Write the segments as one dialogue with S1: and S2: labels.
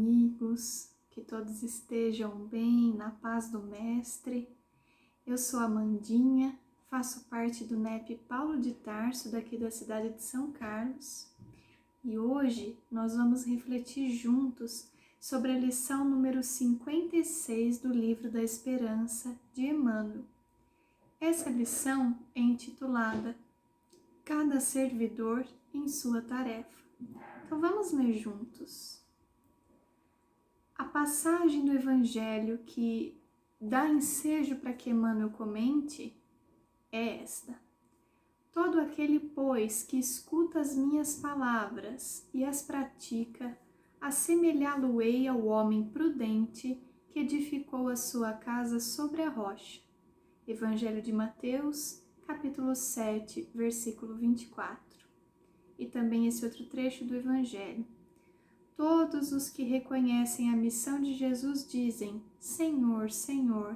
S1: amigos, que todos estejam bem, na paz do Mestre. Eu sou a Amandinha, faço parte do NEP Paulo de Tarso, daqui da cidade de São Carlos, e hoje nós vamos refletir juntos sobre a lição número 56 do Livro da Esperança, de Emmanuel. Essa lição é intitulada Cada Servidor em Sua Tarefa. Então vamos ler juntos. A passagem do Evangelho que dá ensejo para que Emmanuel comente é esta. Todo aquele, pois, que escuta as minhas palavras e as pratica, assemelhá-lo-ei ao homem prudente que edificou a sua casa sobre a rocha. Evangelho de Mateus, capítulo 7, versículo 24. E também esse outro trecho do Evangelho. Todos os que reconhecem a missão de Jesus dizem, Senhor, Senhor,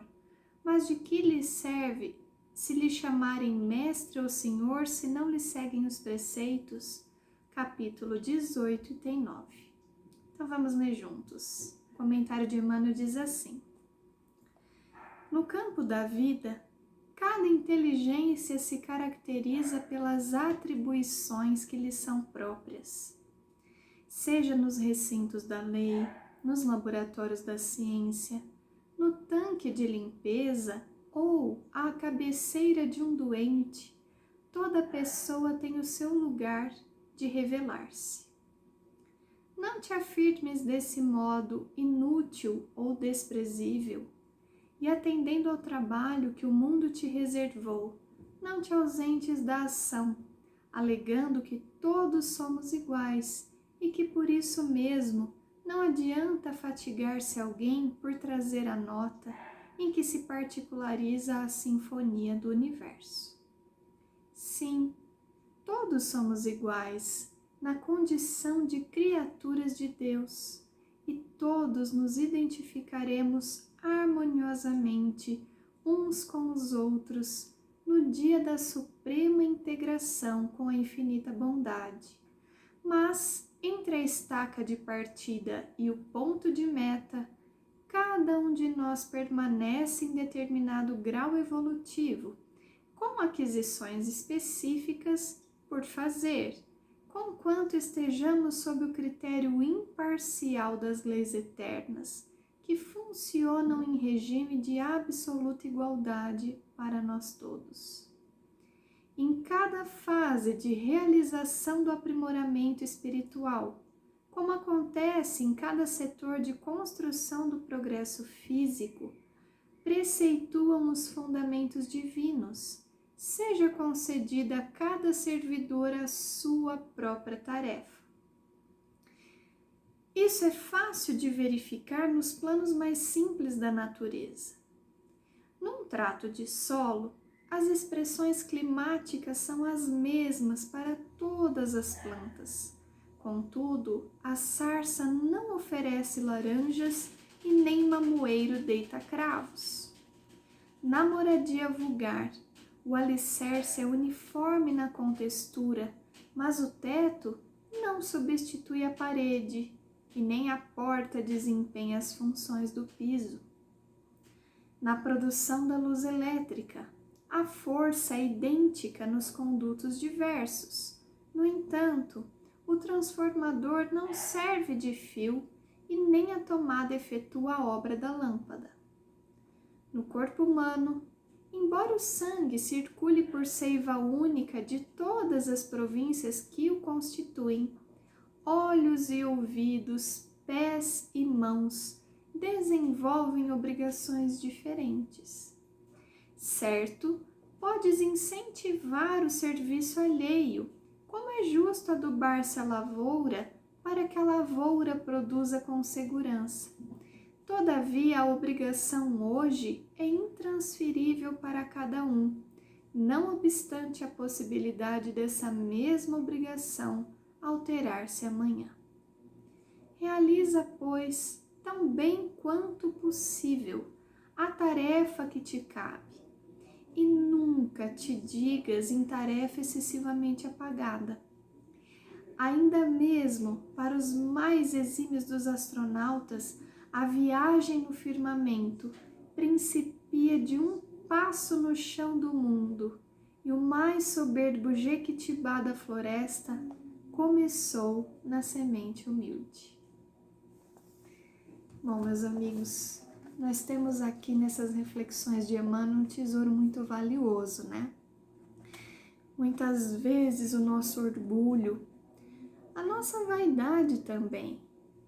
S1: mas de que lhes serve se lhe chamarem mestre ou senhor se não lhe seguem os preceitos? Capítulo 18, item 9. Então vamos ler juntos. O comentário de Emmanuel diz assim. No campo da vida, cada inteligência se caracteriza pelas atribuições que lhe são próprias. Seja nos recintos da lei, nos laboratórios da ciência, no tanque de limpeza ou à cabeceira de um doente, toda pessoa tem o seu lugar de revelar-se. Não te afirmes desse modo inútil ou desprezível, e atendendo ao trabalho que o mundo te reservou, não te ausentes da ação, alegando que todos somos iguais e que por isso mesmo não adianta fatigar-se alguém por trazer a nota em que se particulariza a sinfonia do universo. Sim, todos somos iguais na condição de criaturas de Deus e todos nos identificaremos harmoniosamente uns com os outros no dia da suprema integração com a infinita bondade. Mas, entre a estaca de partida e o ponto de meta, cada um de nós permanece em determinado grau evolutivo, com aquisições específicas por fazer, conquanto estejamos sob o critério imparcial das leis eternas, que funcionam em regime de absoluta igualdade para nós todos. Em cada fase de realização do aprimoramento espiritual, como acontece em cada setor de construção do progresso físico, preceituam os fundamentos divinos, seja concedida a cada servidor a sua própria tarefa. Isso é fácil de verificar nos planos mais simples da natureza. Num trato de solo, as expressões climáticas são as mesmas para todas as plantas. Contudo, a sarça não oferece laranjas e nem mamoeiro deita cravos. Na moradia vulgar, o alicerce é uniforme na contextura, mas o teto não substitui a parede e nem a porta desempenha as funções do piso. Na produção da luz elétrica, a força é idêntica nos condutos diversos. No entanto, o transformador não serve de fio e nem a tomada efetua a obra da lâmpada. No corpo humano, embora o sangue circule por seiva única de todas as províncias que o constituem, olhos e ouvidos, pés e mãos desenvolvem obrigações diferentes. Certo, podes incentivar o serviço alheio, como é justo adubar-se a lavoura para que a lavoura produza com segurança. Todavia, a obrigação hoje é intransferível para cada um, não obstante a possibilidade dessa mesma obrigação alterar-se amanhã. Realiza, pois, tão bem quanto possível a tarefa que te cabe e nunca te digas em tarefa excessivamente apagada. ainda mesmo para os mais exímios dos astronautas, a viagem no firmamento principia de um passo no chão do mundo, e o mais soberbo Jequitibá da floresta começou na semente humilde. Bom, meus amigos, nós temos aqui nessas reflexões de Emmanuel um tesouro muito valioso, né? Muitas vezes o nosso orgulho, a nossa vaidade também,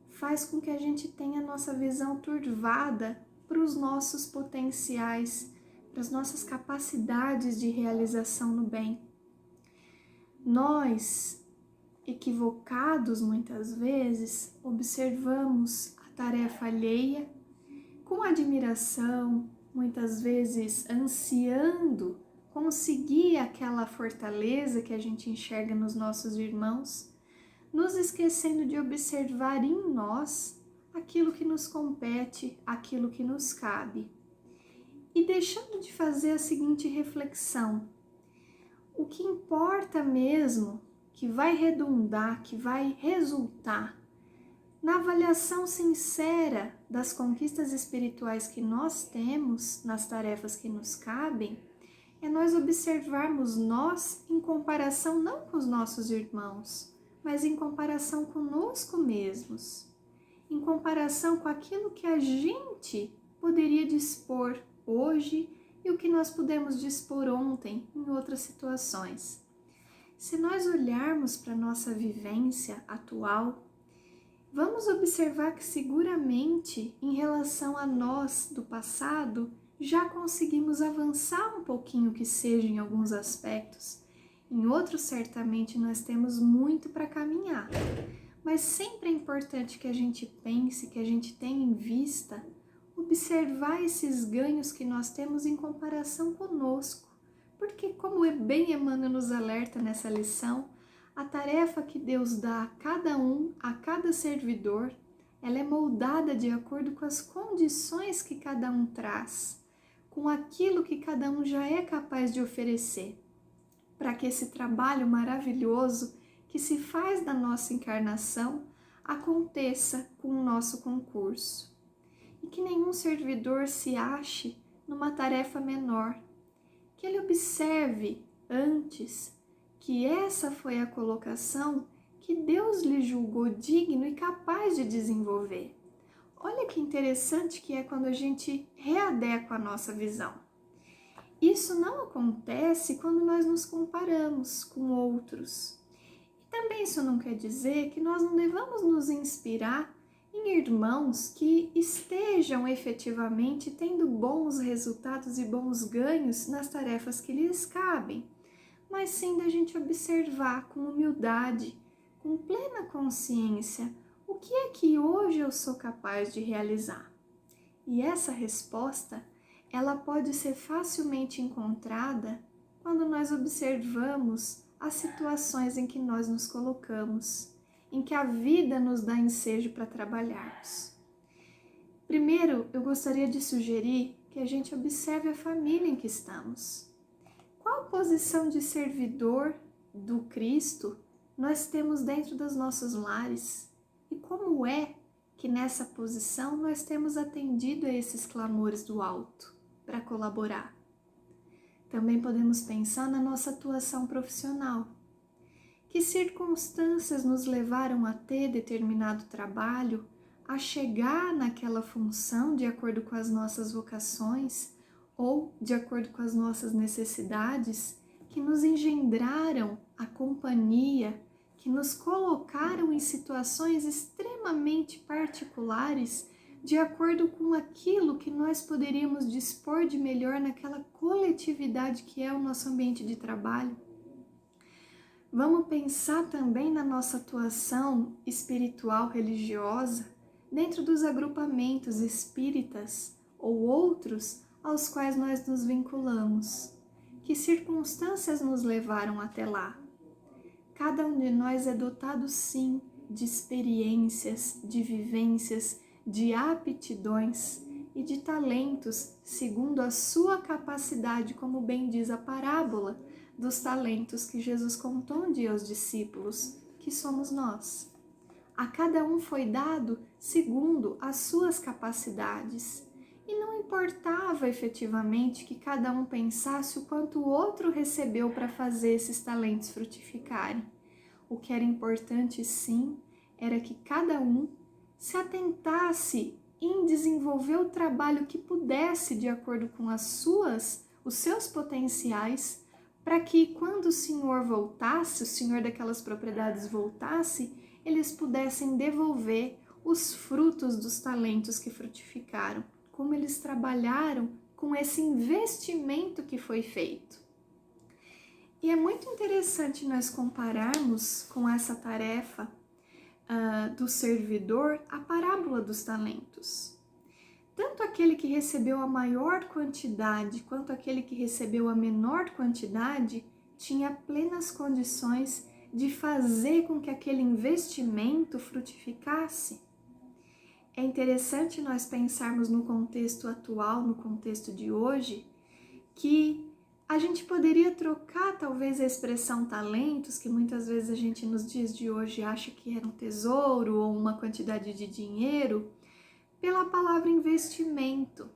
S1: faz com que a gente tenha a nossa visão turvada para os nossos potenciais, para as nossas capacidades de realização no bem. Nós, equivocados muitas vezes, observamos a tarefa alheia com admiração, muitas vezes ansiando conseguir aquela fortaleza que a gente enxerga nos nossos irmãos, nos esquecendo de observar em nós aquilo que nos compete, aquilo que nos cabe. E deixando de fazer a seguinte reflexão: o que importa mesmo, que vai redundar, que vai resultar na avaliação sincera das conquistas espirituais que nós temos, nas tarefas que nos cabem, é nós observarmos nós em comparação não com os nossos irmãos, mas em comparação conosco mesmos, em comparação com aquilo que a gente poderia dispor hoje e o que nós pudemos dispor ontem em outras situações. Se nós olharmos para a nossa vivência atual, vamos observar que seguramente, em relação a nós do passado, já conseguimos avançar um pouquinho que seja em alguns aspectos. Em outros, certamente, nós temos muito para caminhar. Mas sempre é importante que a gente pense, que a gente tenha em vista, observar esses ganhos que nós temos em comparação conosco. Porque, como bem Emmanuel nos alerta nessa lição, a tarefa que Deus dá a cada um, a cada servidor, ela é moldada de acordo com as condições que cada um traz, com aquilo que cada um já é capaz de oferecer, para que esse trabalho maravilhoso que se faz da nossa encarnação aconteça com o nosso concurso. E que nenhum servidor se ache numa tarefa menor, que ele observe antes que essa foi a colocação que Deus lhe julgou digno e capaz de desenvolver. Olha que interessante que é quando a gente readequa a nossa visão. Isso não acontece quando nós nos comparamos com outros. E também isso não quer dizer que nós não devamos nos inspirar em irmãos que estejam efetivamente tendo bons resultados e bons ganhos nas tarefas que lhes cabem, mas sim da gente observar com humildade, com plena consciência, o que é que hoje eu sou capaz de realizar. E essa resposta, ela pode ser facilmente encontrada quando nós observamos as situações em que nós nos colocamos, em que a vida nos dá ensejo para trabalharmos. Primeiro, eu gostaria de sugerir que a gente observe a família em que estamos. Qual posição de servidor do Cristo nós temos dentro dos nossos lares? E como é que nessa posição nós temos atendido a esses clamores do alto para colaborar? Também podemos pensar na nossa atuação profissional. Que circunstâncias nos levaram a ter determinado trabalho, a chegar naquela função de acordo com as nossas vocações ou de acordo com as nossas necessidades, que nos engendraram a companhia, que nos colocaram em situações extremamente particulares, de acordo com aquilo que nós poderíamos dispor de melhor naquela coletividade que é o nosso ambiente de trabalho. Vamos pensar também na nossa atuação espiritual religiosa dentro dos agrupamentos espíritas ou outros aos quais nós nos vinculamos. Que circunstâncias nos levaram até lá? Cada um de nós é dotado, sim, de experiências, de vivências, de aptidões e de talentos, segundo a sua capacidade, como bem diz a parábola dos talentos que Jesus contou um dia aos discípulos, que somos nós. A cada um foi dado segundo as suas capacidades. E não importava efetivamente que cada um pensasse o quanto o outro recebeu para fazer esses talentos frutificarem. O que era importante, sim, era que cada um se atentasse em desenvolver o trabalho que pudesse de acordo com os seus potenciais, para que quando o senhor voltasse, o senhor daquelas propriedades voltasse, eles pudessem devolver os frutos dos talentos que frutificaram, como eles trabalharam com esse investimento que foi feito. E é muito interessante nós compararmos com essa tarefa do servidor a parábola dos talentos. Tanto aquele que recebeu a maior quantidade quanto aquele que recebeu a menor quantidade tinha plenas condições de fazer com que aquele investimento frutificasse. É interessante nós pensarmos no contexto atual, no contexto de hoje, que a gente poderia trocar talvez a expressão talentos, que muitas vezes a gente nos dias de hoje acha que era um tesouro ou uma quantidade de dinheiro, pela palavra investimento.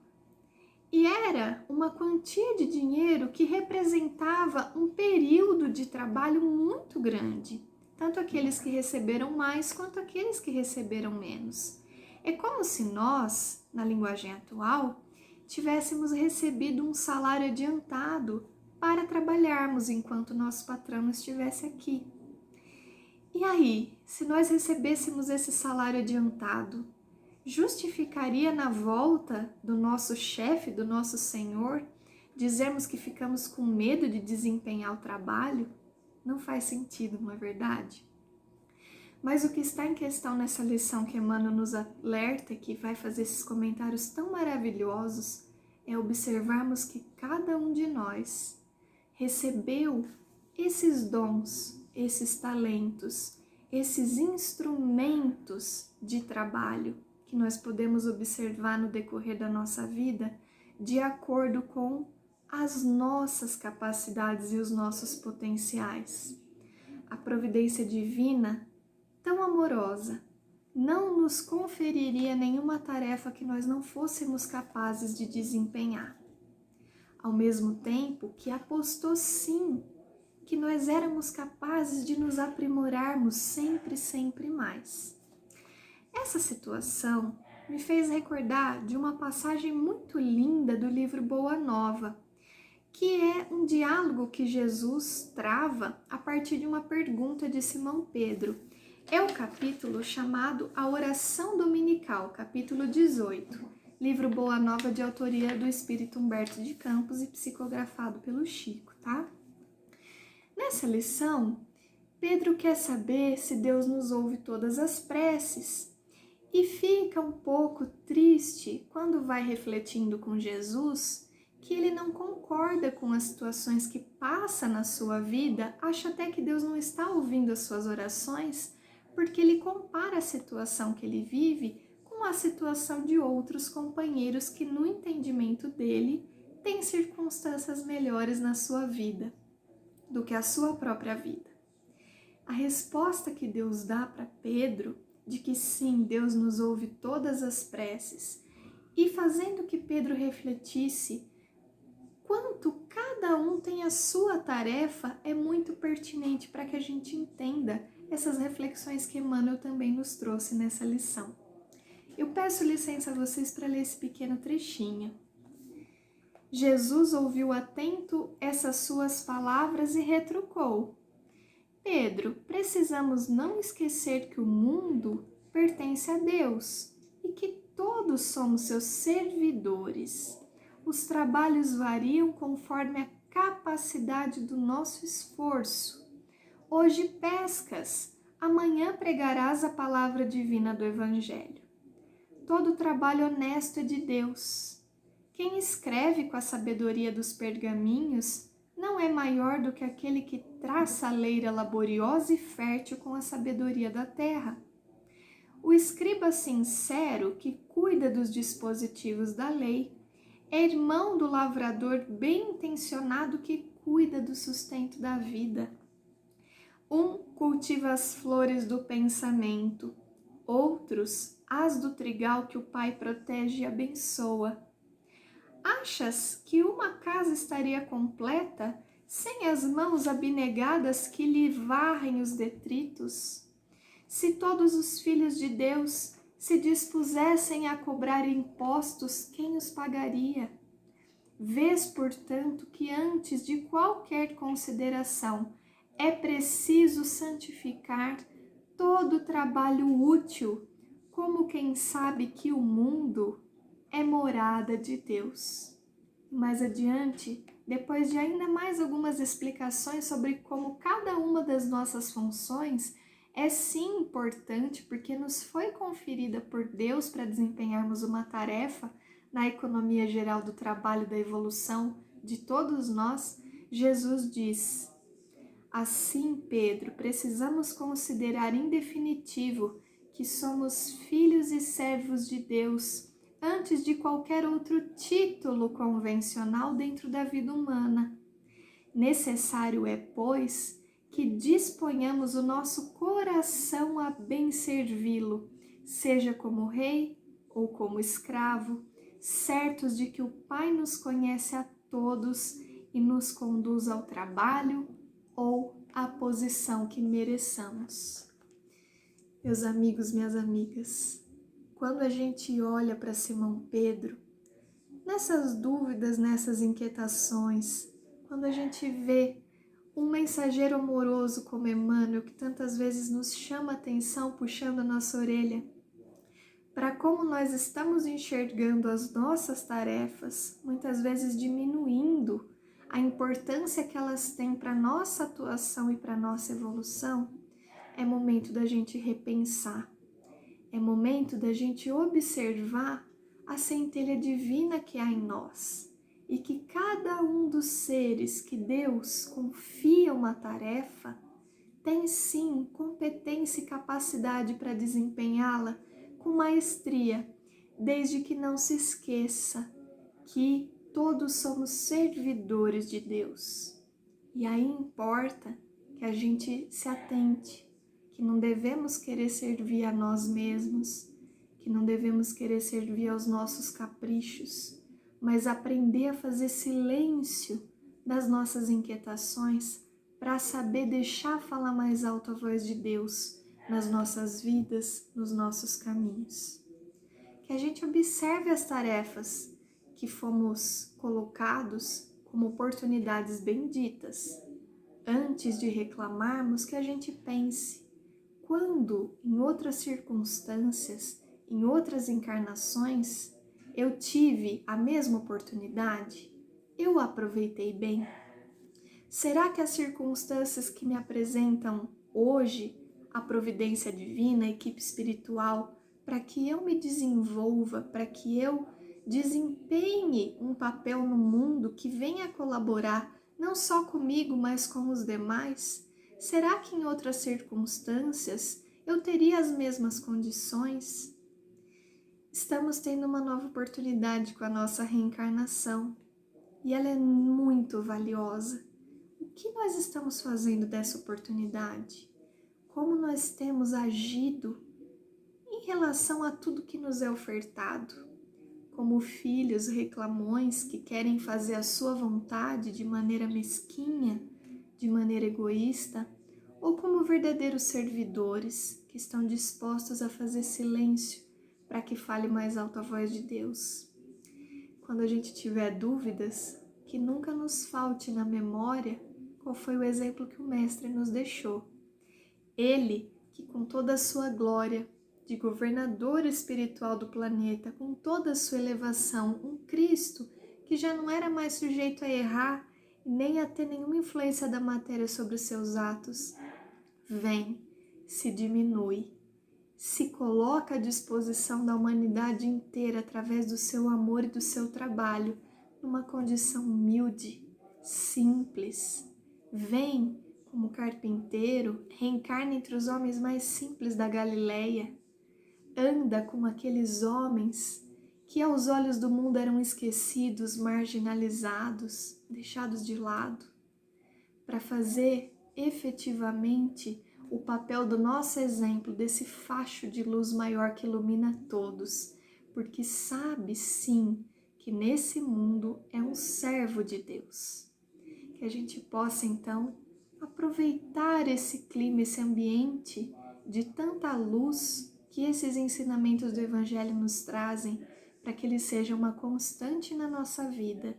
S1: E era uma quantia de dinheiro que representava um período de trabalho muito grande, tanto aqueles que receberam mais quanto aqueles que receberam menos. É como se nós, na linguagem atual, tivéssemos recebido um salário adiantado para trabalharmos enquanto nosso patrão estivesse aqui. E aí, se nós recebêssemos esse salário adiantado, justificaria na volta do nosso chefe, do nosso senhor, dizermos que ficamos com medo de desempenhar o trabalho? Não faz sentido, não é verdade? Mas o que está em questão nessa lição que Emmanuel nos alerta, que vai fazer esses comentários tão maravilhosos, é observarmos que cada um de nós recebeu esses dons, esses talentos, esses instrumentos de trabalho que nós podemos observar no decorrer da nossa vida de acordo com as nossas capacidades e os nossos potenciais. A providência divina, tão amorosa, não nos conferiria nenhuma tarefa que nós não fôssemos capazes de desempenhar. Ao mesmo tempo que apostou sim que nós éramos capazes de nos aprimorarmos sempre mais. Essa situação me fez recordar de uma passagem muito linda do livro Boa Nova, que é um diálogo que Jesus trava a partir de uma pergunta de Simão Pedro. É o capítulo chamado A Oração Dominical, capítulo 18, livro Boa Nova de autoria do Espírito Humberto de Campos e psicografado pelo Chico, tá? Nessa lição, Pedro quer saber se Deus nos ouve todas as preces e fica um pouco triste quando vai refletindo com Jesus que ele não concorda com as situações que passa na sua vida, acha até que Deus não está ouvindo as suas orações, porque ele compara a situação que ele vive com a situação de outros companheiros que, no entendimento dele, têm circunstâncias melhores na sua vida do que a sua própria vida. A resposta que Deus dá para Pedro, de que sim, Deus nos ouve todas as preces, e fazendo que Pedro refletisse quanto cada um tem a sua tarefa, é muito pertinente para que a gente entenda essas reflexões que Emmanuel também nos trouxe nessa lição. Eu peço licença a vocês para ler esse pequeno trechinho. Jesus ouviu atento essas suas palavras e retrucou: Pedro, precisamos não esquecer que o mundo pertence a Deus e que todos somos seus servidores. Os trabalhos variam conforme a capacidade do nosso esforço. Hoje pescas, amanhã pregarás a palavra divina do Evangelho. Todo trabalho honesto é de Deus. Quem escreve com a sabedoria dos pergaminhos não é maior do que aquele que traça a leira laboriosa e fértil com a sabedoria da terra. O escriba sincero que cuida dos dispositivos da lei é irmão do lavrador bem intencionado que cuida do sustento da vida. Um cultiva as flores do pensamento, outros as do trigal que o Pai protege e abençoa. Achas que uma casa estaria completa sem as mãos abnegadas que lhe varrem os detritos? Se todos os filhos de Deus se dispusessem a cobrar impostos, quem os pagaria? Vês, portanto, que antes de qualquer consideração é preciso santificar todo trabalho útil, como quem sabe que o mundo é morada de Deus. Mais adiante, depois de ainda mais algumas explicações sobre como cada uma das nossas funções é sim importante, porque nos foi conferida por Deus para desempenharmos uma tarefa na economia geral do trabalho e da evolução de todos nós, Jesus diz: assim, Pedro, precisamos considerar em definitivo que somos filhos e servos de Deus antes de qualquer outro título convencional dentro da vida humana. Necessário é, pois, que disponhamos o nosso coração a bem servi-lo, seja como rei ou como escravo, certos de que o Pai nos conhece a todos e nos conduz ao trabalho ou à posição que mereçamos. Meus amigos, minhas amigas, quando a gente olha para Simão Pedro, nessas dúvidas, nessas inquietações, quando a gente vê um mensageiro amoroso como Emmanuel, que tantas vezes nos chama a atenção, puxando a nossa orelha, para como nós estamos enxergando as nossas tarefas, muitas vezes diminuindo a importância que elas têm para a nossa atuação e para a nossa evolução, é momento da gente repensar, é momento da gente observar a centelha divina que há em nós e que cada um dos seres que Deus confia uma tarefa tem sim competência e capacidade para desempenhá-la com maestria, desde que não se esqueça que todos somos servidores de Deus. E aí importa que a gente se atente, que não devemos querer servir a nós mesmos, que não devemos querer servir aos nossos caprichos, mas aprender a fazer silêncio das nossas inquietações para saber deixar falar mais alto a voz de Deus nas nossas vidas, nos nossos caminhos. Que a gente observe as tarefas que fomos colocados como oportunidades benditas. Antes de reclamarmos, que a gente pense: quando, em outras circunstâncias, em outras encarnações, eu tive a mesma oportunidade? Eu a aproveitei bem? Será que as circunstâncias que me apresentam hoje, a providência divina, a equipe espiritual, para que eu me desenvolva, para que eu desempenhe um papel no mundo que venha colaborar não só comigo, mas com os demais? Será que em outras circunstâncias eu teria as mesmas condições? Estamos tendo uma nova oportunidade com a nossa reencarnação e ela é muito valiosa. O que nós estamos fazendo dessa oportunidade? Como nós temos agido em relação a tudo que nos é ofertado? Como filhos reclamões que querem fazer a sua vontade de maneira mesquinha, de maneira egoísta, ou como verdadeiros servidores que estão dispostos a fazer silêncio para que fale mais alto a voz de Deus? Quando a gente tiver dúvidas, que nunca nos falte na memória qual foi o exemplo que o Mestre nos deixou. Ele, que com toda a sua glória, de governador espiritual do planeta, com toda a sua elevação, um Cristo que já não era mais sujeito a errar e nem a ter nenhuma influência da matéria sobre os seus atos, vem, se diminui, se coloca à disposição da humanidade inteira através do seu amor e do seu trabalho, numa condição humilde, simples. Vem como carpinteiro, reencarna entre os homens mais simples da Galileia, anda com aqueles homens que aos olhos do mundo eram esquecidos, marginalizados, deixados de lado, para fazer efetivamente o papel do nosso exemplo, desse facho de luz maior que ilumina todos, porque sabe sim que nesse mundo é um servo de Deus. Que a gente possa então aproveitar esse clima, esse ambiente de tanta luz que esses ensinamentos do Evangelho nos trazem, para que eles sejam uma constante na nossa vida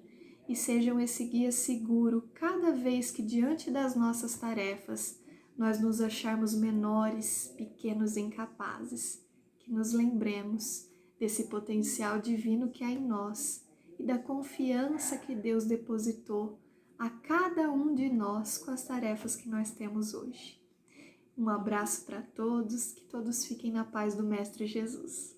S1: e sejam esse guia seguro cada vez que diante das nossas tarefas nós nos acharmos menores, pequenos e incapazes. Que nos lembremos desse potencial divino que há em nós e da confiança que Deus depositou a cada um de nós com as tarefas que nós temos hoje. Um abraço para todos, que todos fiquem na paz do Mestre Jesus.